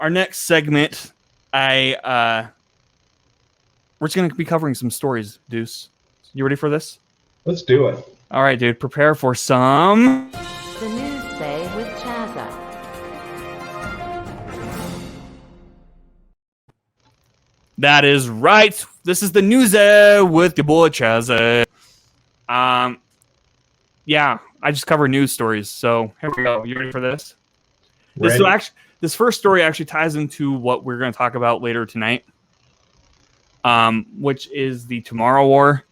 Our next segment, we're just going to be covering some stories, Deuce. You ready for this? Let's do it. All right, dude. Prepare for some... The Newseh with Chazzeh. That is right. This is the Newseh with your boy Chazzeh. Yeah, I just cover news stories. So here we go. You ready for this? This first story actually ties into what we're going to talk about later tonight, which is the Tomorrow War.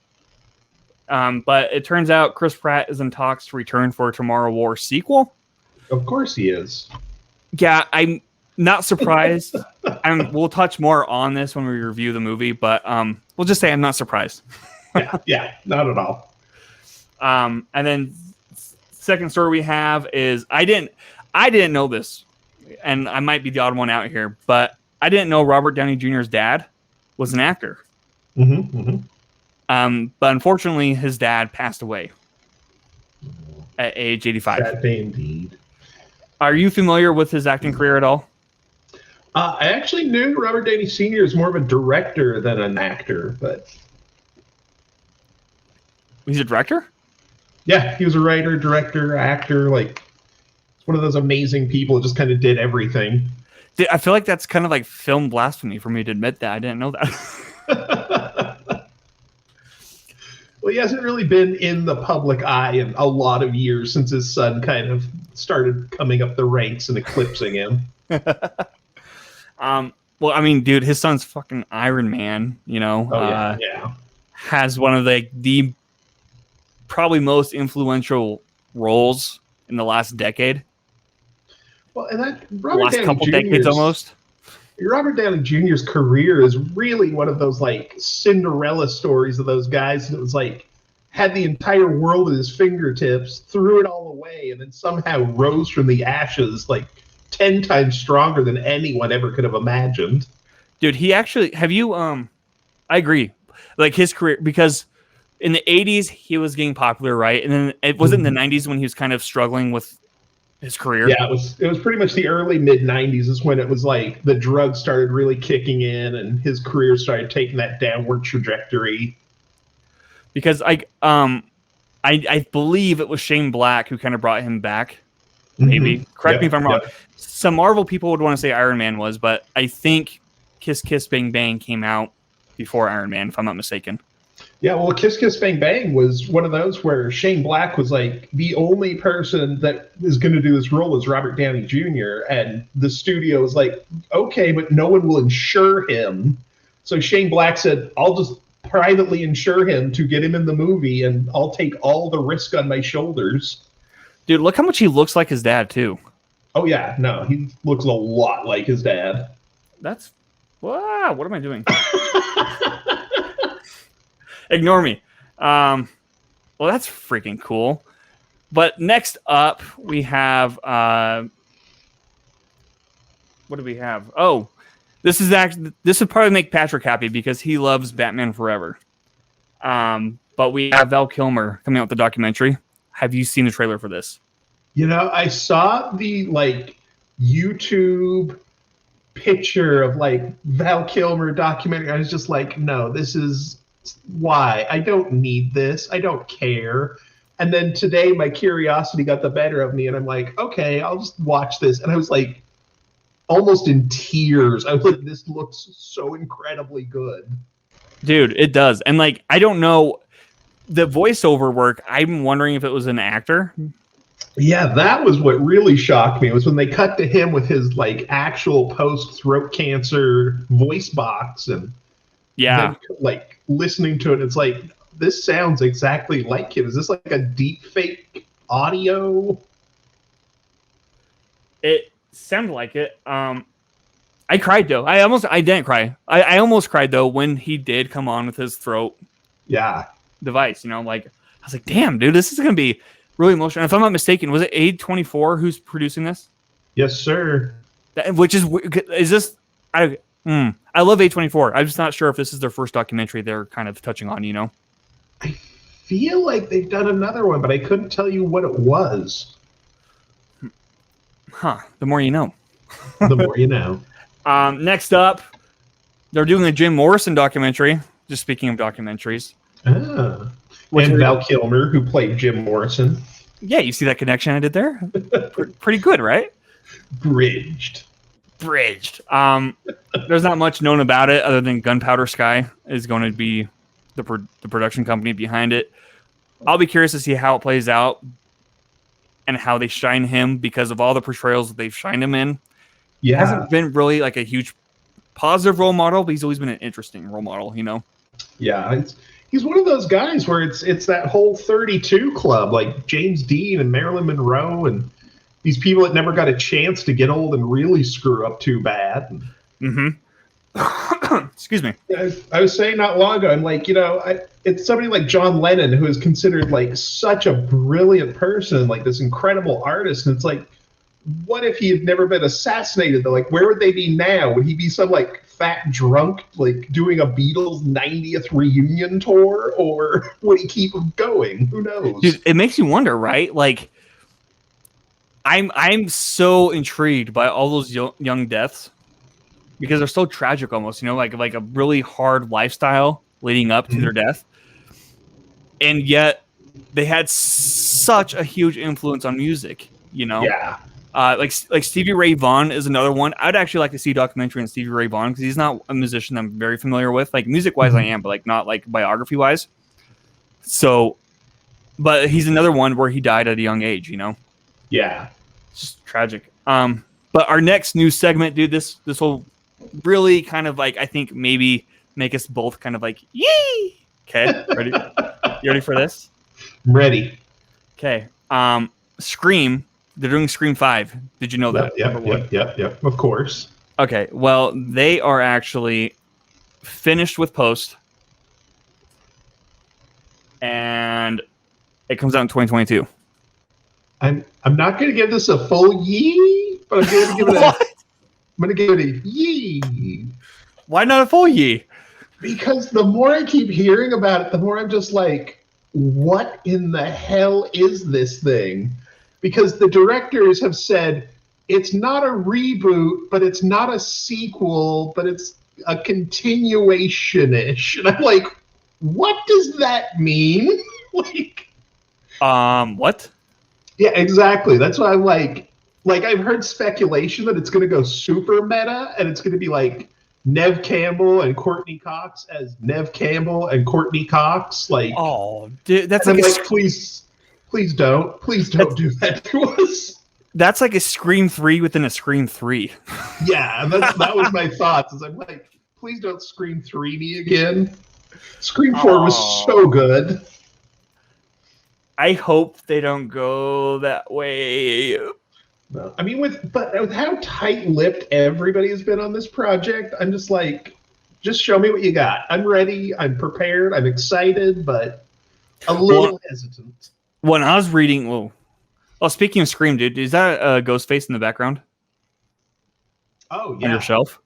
But it turns out Chris Pratt is in talks to return for a Tomorrow War sequel. Of course he is. Yeah, I'm not surprised. And we'll touch more on this when we review the movie, but we'll just say I'm not surprised. yeah, not at all. And then second story we have is I didn't know this, and I might be the odd one out here, but I didn't know Robert Downey Jr.'s dad was an actor. But unfortunately, his dad passed away at age 85. Sad day indeed. Are you familiar with his acting career at all? I actually knew Robert Downey Sr. is more of a director than an actor, but... He's a director? Yeah, he was a writer, director, actor. Like, it's one of those amazing people that just kind of did everything. I feel like that's kind of like film blasphemy for me to admit that. I didn't know that. Well, he hasn't really been in the public eye in a lot of years since his son kind of started coming up the ranks and eclipsing him. Well, I mean, dude, his son's fucking Iron Man, you know. Yeah. Has one of the probably most influential roles in the last decade. Well, and that decades almost. Robert Downey Jr.'s career is really one of those like Cinderella stories of those guys that was like had the entire world at his fingertips, threw it all away, and then somehow rose from the ashes like 10 times stronger than anyone ever could have imagined. Dude, he actually I agree. Like his career, because in the 80s he was getting popular, right? And then it wasn't in the 90s when he was kind of struggling with his career. Yeah, it was pretty much the early mid 90s is when it was like the drugs started really kicking in and his career started taking that downward trajectory. Because I believe it was Shane Black who kind of brought him back. Maybe. Correct me if I'm wrong. Some Marvel people would want to say Iron Man was, but I think Kiss Kiss Bang Bang came out before Iron Man, if I'm not mistaken. Yeah, well, Kiss Kiss Bang Bang was one of those where Shane Black was like the only person that is going to do this role is Robert Downey Jr. And the studio was like, okay, but no one will insure him. So Shane Black said, I'll just privately insure him to get him in the movie, and I'll take all the risk on my shoulders. Dude, look how much he looks like his dad, too. Oh, yeah. No, he looks a lot like his dad. That's... Wow, what am I doing? Ignore me. Well, that's freaking cool. But next up, we have... what do we have? Oh, this would probably make Patrick happy because he loves Batman Forever. But we have Val Kilmer coming out with the documentary. Have you seen the trailer for this? You know, I saw the YouTube picture of Val Kilmer documentary. I was just like, no, this is why. I don't need this. I don't care. And then today my curiosity got the better of me and I'm like, okay, I'll just watch this. And I was like almost in tears. I was like, this looks so incredibly good. Dude, it does. And I don't know the voiceover work. I'm wondering if it was an actor. Yeah, that was what really shocked me was when they cut to him with his actual post throat cancer voice box and then, listening to it. It's like, this sounds exactly like him. Is this like a deep fake audio? It sounded like it. I cried though. I didn't cry. I almost cried though when he did come on with his throat device. I was like, damn, dude, this is gonna be really emotional. If I'm not mistaken, was it A24 who's producing this? Yes, sir. Is this? I love A24. I'm just not sure if this is their first documentary they're kind of touching on. I feel like they've done another one, but I couldn't tell you what it was. Huh. The more you know. The more you know. Next up, they're doing a Jim Morrison documentary. Just speaking of documentaries. And Val Kilmer, who played Jim Morrison. Yeah, you see that connection I did there? Pretty good, right? Bridged. There's not much known about it other than Gunpowder Sky is going to be the production company behind it. I'll be curious to see how it plays out and how they shine him because of all the portrayals that they've shined him in. Yeah. He hasn't been really like a huge positive role model, but he's always been an interesting role model, you know? Yeah, he's one of those guys where it's that whole 32 club, like James Dean and Marilyn Monroe and these people that never got a chance to get old and really screw up too bad. Excuse me. I was saying not long ago, I'm like, it's somebody like John Lennon who is considered like such a brilliant person, like this incredible artist. And it's like, what if he had never been assassinated? Though, like, where would they be now? Would he be some like fat drunk, like doing a Beatles 90th reunion tour, or would he keep going? Who knows? Dude, it makes you wonder, right? Like, I'm so intrigued by all those young deaths because they're so tragic almost, like a really hard lifestyle leading up to their death. And yet they had such a huge influence on music, Yeah. Like Stevie Ray Vaughan is another one. I'd actually like to see a documentary on Stevie Ray Vaughan because he's not a musician I'm very familiar with. Like music-wise I am, but like not like biography-wise. So, but he's another one where he died at a young age, Yeah. It's just tragic. But our next news segment, dude, this will really kind of like, I think maybe make us both kind of like, yee! Okay, ready? You ready for this? I'm ready. Okay. Scream. They're doing Scream 5. Did you know that? Yep. Of course. Okay. Well, they are actually finished with post. And it comes out in 2022. I'm not going to give this a full yee, but I'm going to give it I'm going to give it a yee. Why not a full yee? Because the more I keep hearing about it, the more I'm just like, what in the hell is this thing? Because the directors have said it's not a reboot, but it's not a sequel, but it's a continuation-ish. And I'm like, what does that mean? What? Yeah, exactly. That's why I'm like I've heard speculation that it's going to go super meta and it's going to be like Nev Campbell and Courtney Cox as Nev Campbell and Courtney Cox. Like, oh, dude, that's like, like please don't do that to us. That's like a Scream 3 within a Scream 3. Yeah, that was my thoughts. Is I'm like, please don't Scream 3 me again. Scream 4 was so good. I hope they don't go that way. No, I mean, with how tight-lipped everybody has been on this project, I'm just like, just show me what you got. I'm ready. I'm prepared. I'm excited, but a little hesitant. When I was reading, speaking of Scream, dude, is that a Ghostface in the background? Oh, yeah. On your shelf?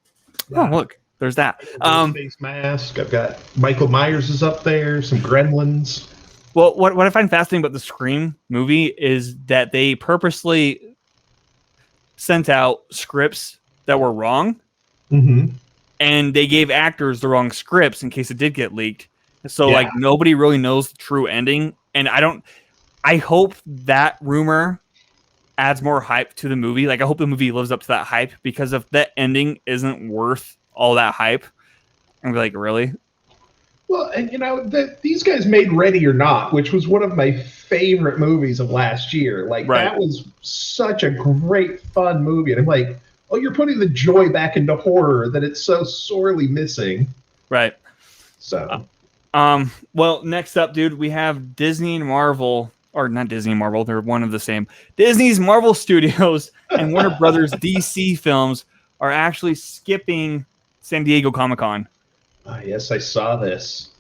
Yeah. Oh, look, there's that. Ghostface mask. I've got Michael Myers is up there, some Gremlins. Well, what I find fascinating about the Scream movie is that they purposely sent out scripts that were wrong, and they gave actors the wrong scripts in case it did get leaked. So, like, nobody really knows the true ending, and I hope that rumor adds more hype to the movie. Like, I hope the movie lives up to that hype, because if that ending isn't worth all that hype, I'm like, really? Well, and these guys made Ready or Not, which was one of my favorite movies of last year. Like, that was such a great, fun movie. And I'm like, oh, you're putting the joy back into horror that it's so sorely missing. Right. So. Well, next up, dude, we have Disney and Marvel, or not Disney and Marvel, they're one of the same. Disney's Marvel Studios and Warner Brothers DC films are actually skipping San Diego Comic-Con. Yes, I saw this.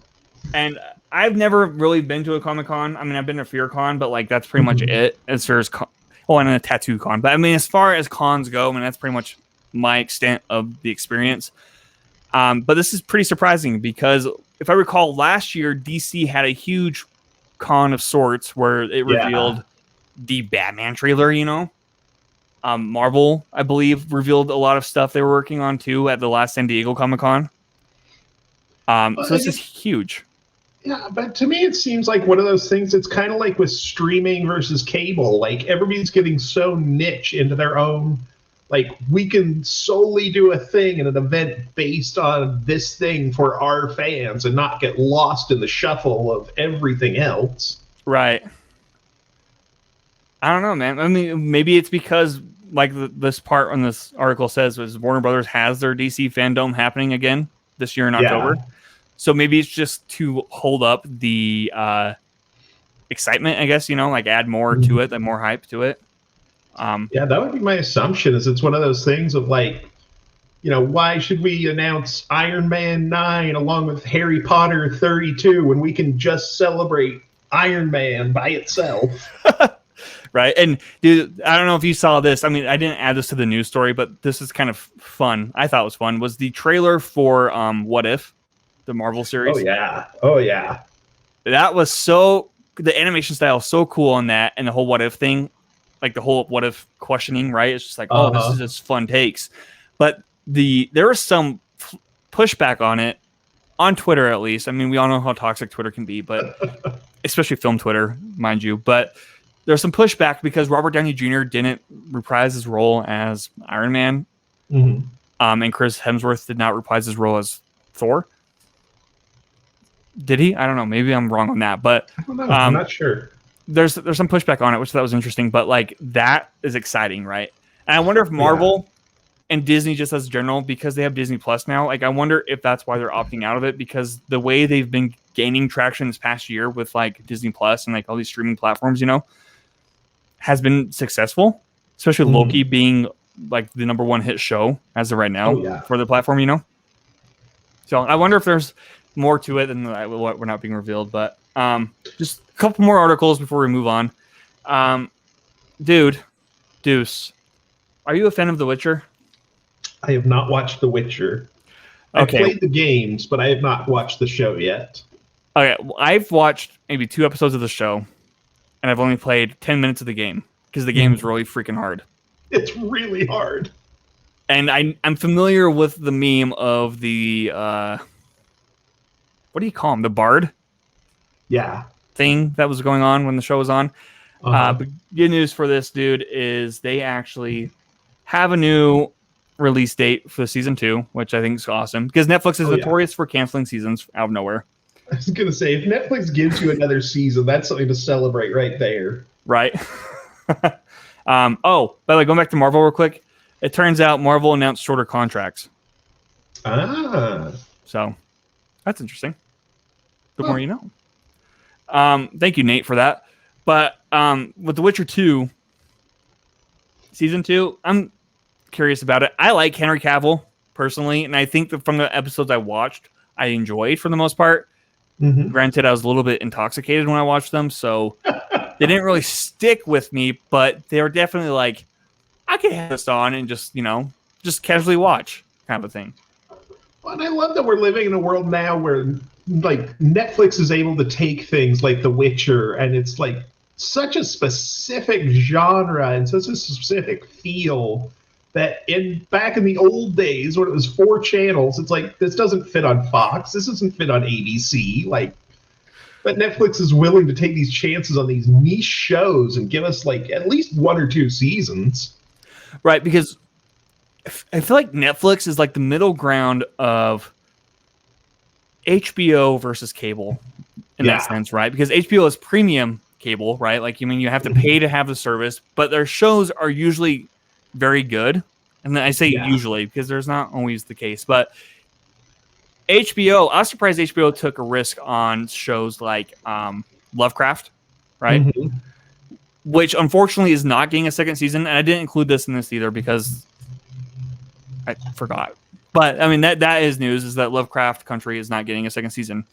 And I've never really been to a Comic-Con. I mean, I've been to FearCon, but like that's pretty much it as far as and a Tattoo Con. But I mean, as far as cons go, I mean, that's pretty much my extent of the experience. But this is pretty surprising because if I recall, last year DC had a huge con of sorts where it revealed the Batman trailer, Marvel, I believe, revealed a lot of stuff they were working on too at the last San Diego Comic-Con. So this is huge. Yeah, but to me, it seems like one of those things. It's kind of like with streaming versus cable. Like everybody's getting so niche into their own. Like we can solely do a thing in an event based on this thing for our fans and not get lost in the shuffle of everything else. Right. I don't know, man. I mean, maybe it's because, like this part on this article says, was Warner Brothers has their DC fandom happening again this year in October. So maybe it's just to hold up the excitement, I guess, like add more to it, more hype to it. Yeah, that would be my assumption. Is it's one of those things of like, why should we announce Iron Man 9 along with Harry Potter 32 when we can just celebrate Iron Man by itself? Right. And dude, I don't know if you saw this. I mean, I didn't add this to the news story, but this is kind of fun. I thought it was fun. Was the trailer for What If, the Marvel series? Oh yeah. That was the animation style is so cool on that, and the whole what if thing, like the whole what if questioning, right? It's just like, this is just fun takes. But there was some pushback on it on Twitter, at least. I mean, we all know how toxic Twitter can be, but especially film Twitter, mind you. But there's some pushback because Robert Downey Jr. didn't reprise his role as Iron Man, and Chris Hemsworth did not reprise his role as Thor. Did he? I don't know. Maybe I'm wrong on that, but I don't know. I'm not sure. There's some pushback on it, which that was interesting, but like that is exciting, right? And I wonder if Marvel and Disney, just as general, because they have Disney Plus now, like I wonder if that's why they're opting out of it, because the way they've been gaining traction this past year with like Disney Plus and like all these streaming platforms, has been successful, especially Loki being like the number one hit show as of right now for the platform, So I wonder if there's more to it than what we're not being revealed, but just a couple more articles before we move on. Deuce, are you a fan of The Witcher? I have not watched The Witcher. I've played the games, but I have not watched the show yet. Okay, well, I've watched maybe 2 episodes of the show, and I've only played 10 minutes of the game because the game is really freaking hard. It's really hard. And I'm familiar with the meme of the what do you call him? The bard? Yeah. Thing that was going on when the show was on. But good news for this dude is they actually have a new release date for season 2, which I think is awesome because Netflix is notorious for canceling seasons out of nowhere. I was going to say, if Netflix gives you another season, that's something to celebrate right there. Right. By the way, going back to Marvel real quick, it turns out Marvel announced shorter contracts. So that's interesting. The more you know. Thank you, Nate, for that. But with The Witcher 2, season 2, I'm curious about it. I like Henry Cavill personally, and I think that from the episodes I watched, I enjoyed for the most part. Granted, I was a little bit intoxicated when I watched them, so they didn't really stick with me, but they were definitely like, I could have this on and just casually watch kind of a thing. Well, and I love that we're living in a world now where like Netflix is able to take things like The Witcher, and it's like such a specific genre and such a specific feel that back in the old days when it was 4 channels, it's like, this doesn't fit on Fox, this doesn't fit on ABC, but Netflix is willing to take these chances on these niche shows and give us like at least 1 or 2 seasons. Right, because I feel like Netflix is like the middle ground of HBO versus cable in that sense, right? Because HBO is premium cable, right? Like, you have to pay to have the service, but their shows are usually very good. And then I say usually because there's not always the case, but HBO, I was surprised HBO took a risk on shows like Lovecraft, right? Which unfortunately is not getting a second season. And I didn't include this in this either because I forgot. But I mean, that is news, is that Lovecraft Country is not getting a second season.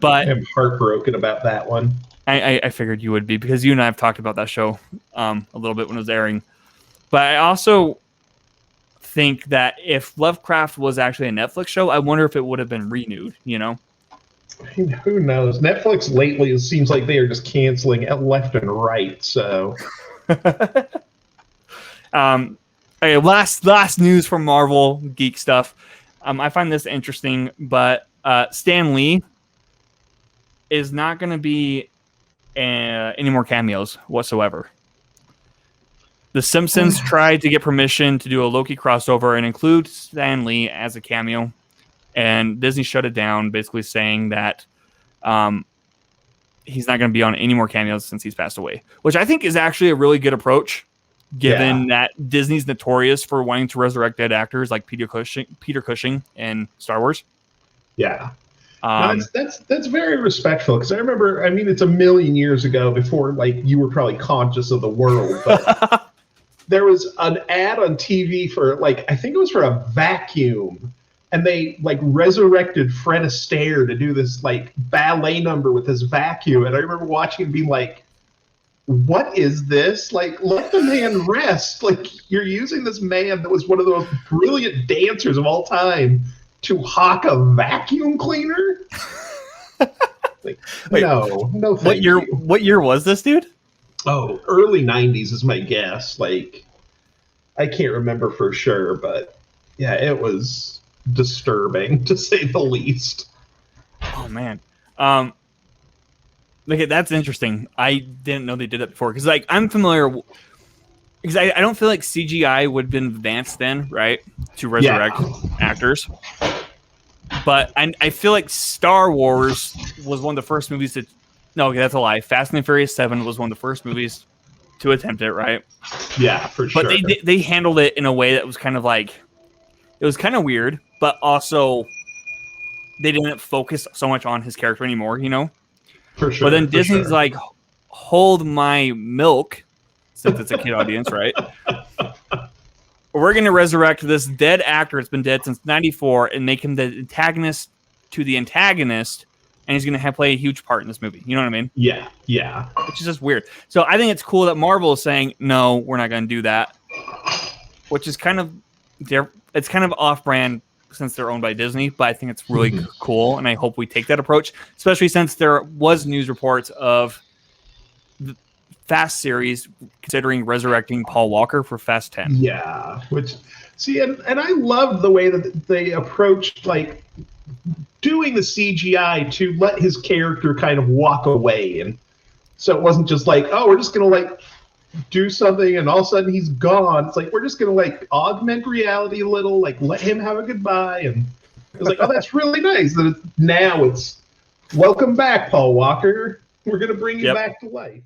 But I'm heartbroken about that one. I figured you would be, because you and I have talked about that show a little bit when it was airing. But I also think that if Lovecraft was actually a Netflix show, I wonder if it would have been renewed, Who knows? Netflix lately, it seems like they are just canceling left and right. So I Okay, last news from Marvel geek stuff. I find this interesting, but Stan Lee is not going to be any more cameos whatsoever. The Simpsons tried to get permission to do a Loki crossover and include Stan Lee as a cameo, and Disney shut it down, basically saying that he's not going to be on any more cameos since he's passed away, which I think is actually a really good approach, given that Disney's notorious for wanting to resurrect dead actors like Peter Cushing in Star Wars. Yeah. No, that's very respectful, because I remember, I mean, it's a million years ago, before like you were probably conscious of the world, but there was an ad on TV for like, I think it was for a vacuum, and they like resurrected Fred Astaire to do this like ballet number with his vacuum, and I remember watching and being like, what is this? Like, let the man rest. Like, you're using this man that was one of the most brilliant dancers of all time to hawk a vacuum cleaner? Like, wait, no, thank you. What year was this, dude? Oh, early 90s is my guess. Like, I can't remember for sure, but yeah, it was disturbing, to say the least. Oh, man. Okay, that's interesting. I didn't know they did that before, because like I'm familiar, because I don't feel like CGI would have been advanced then, right, to resurrect actors. But I feel like Star Wars was one of the first movies to. No, okay, that's a lie. Fast and the Furious 7 was one of the first movies to attempt it, right? Yeah, for sure. But they handled it in a way that was kind of like, it was kind of weird, but also they didn't focus so much on his character anymore, you know? For sure. But then Disney's like, hold my milk, since it's a kid audience, right? We're going to resurrect this dead actor. It's been dead since 94 and make him the antagonist to the antagonist. And he's going to play a huge part in this movie. You know what I mean? Yeah, yeah. Which is just weird. So I think it's cool that Marvel is saying, no, we're not going to do that. Which is kind of, it's kind of off-brand since they're owned by Disney, but I think it's really cool, and I hope we take that approach, especially since there was news reports of the Fast series considering resurrecting Paul Walker for Fast 10. Yeah, which, see, and I love the way that they approached, like, doing the CGI to let his character kind of walk away, and so it wasn't just like, oh, we're just going to, like, do something and all of a sudden he's gone. It's like, we're just going to like augment reality a little, like let him have a goodbye. And it was like, oh, that's really nice that now it's welcome back, Paul Walker. We're going to bring you back to life.